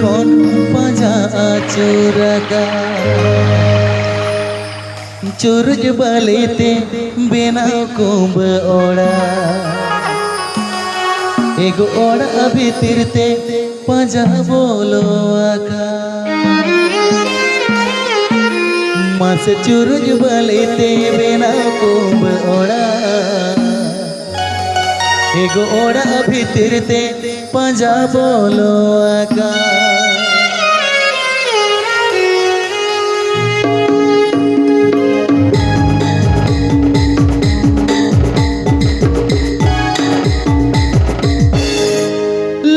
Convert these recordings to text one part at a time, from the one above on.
kon paja acuraga Curuj balite benau kumba oda Ego oda bhitirte paja bolo aka Mas curuj balite benau kumba oda Ego oda bhitirte paja bolo aka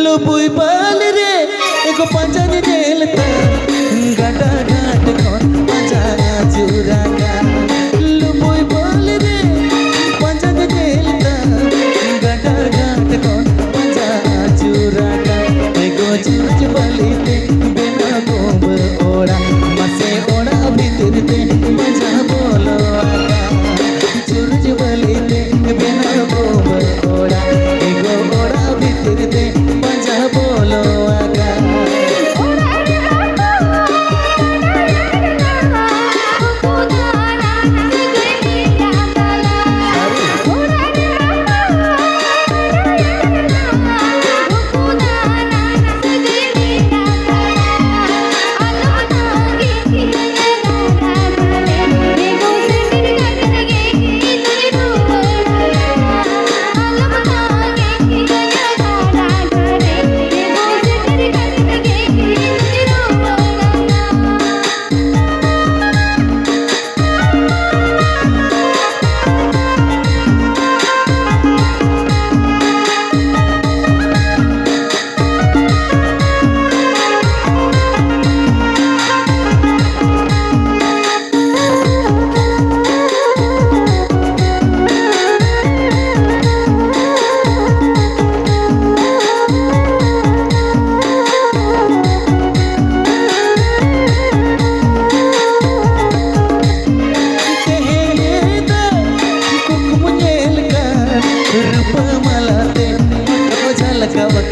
Lubui bal re ego paja jelta gada ghat kon paja churaga Lubui bal re paja jelta gada ghat kon paja churaga ego churuj balite bena gomb oda mase oda bhitirte paja bolo aga churuj balite bena gomb oda ego oda bhitirte bolo aga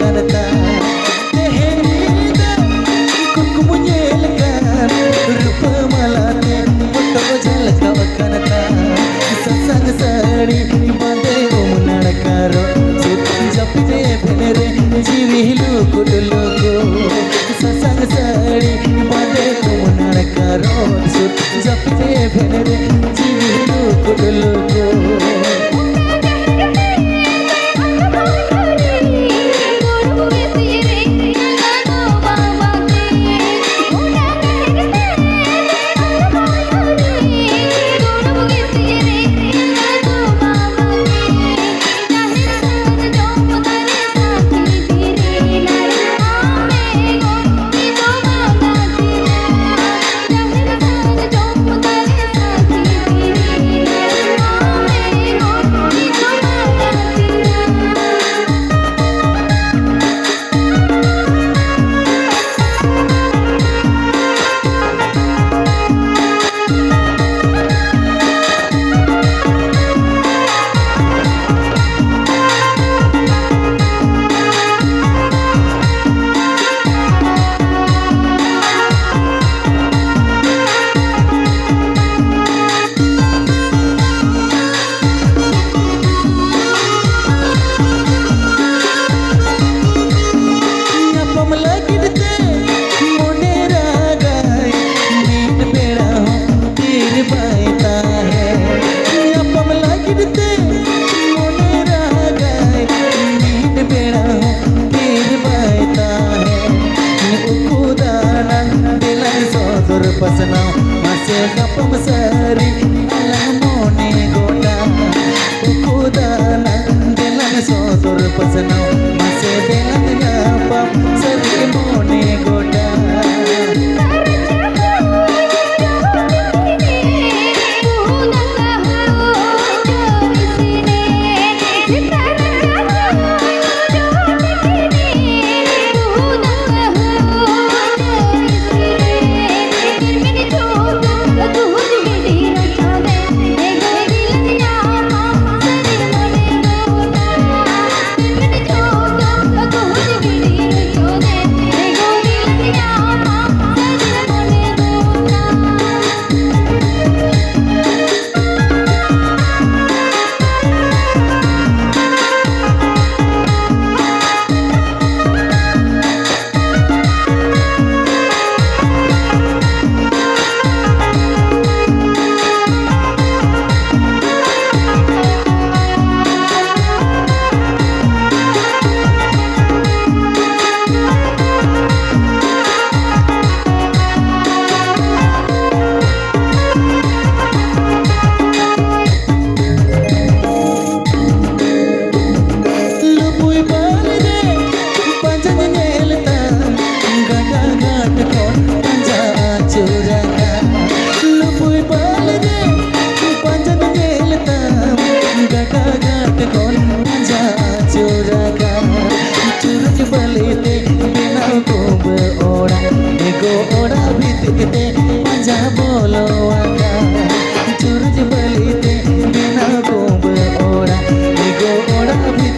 Karta tehenda kukum nyelkan rupa malate foto jalka karta sasang sari bande umnar karo sut japte phenere jivilu kudluko sasang sari bande umnar karo sut japte phenere jivilu kudluko Pasna masih kapam sari alang mone goda ukudana delan sotor pasna masih delan kapam sari mone goda Thank you.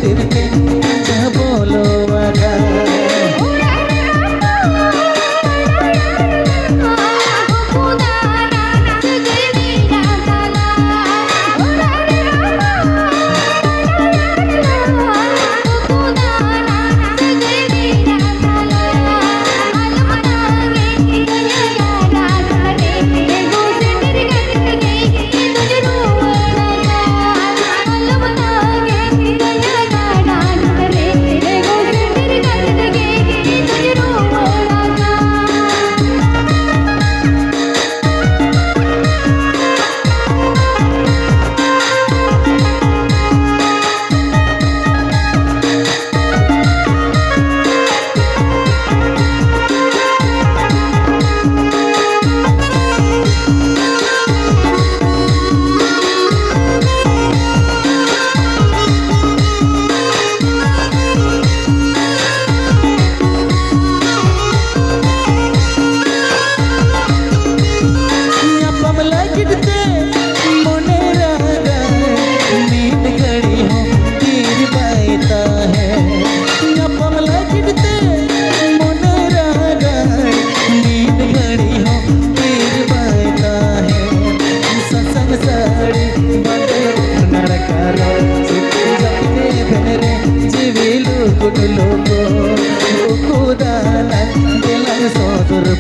तिरके बोलो वादा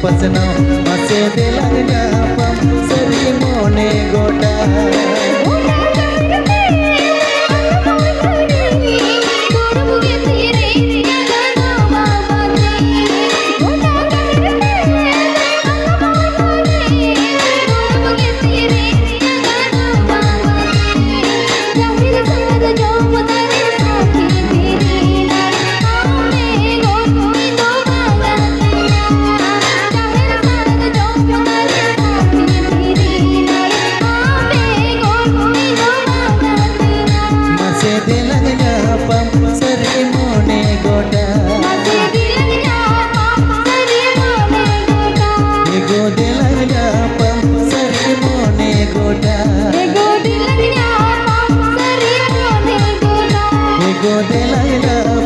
पसना मसे दिलंग जापम सरी मोने गोटा go de la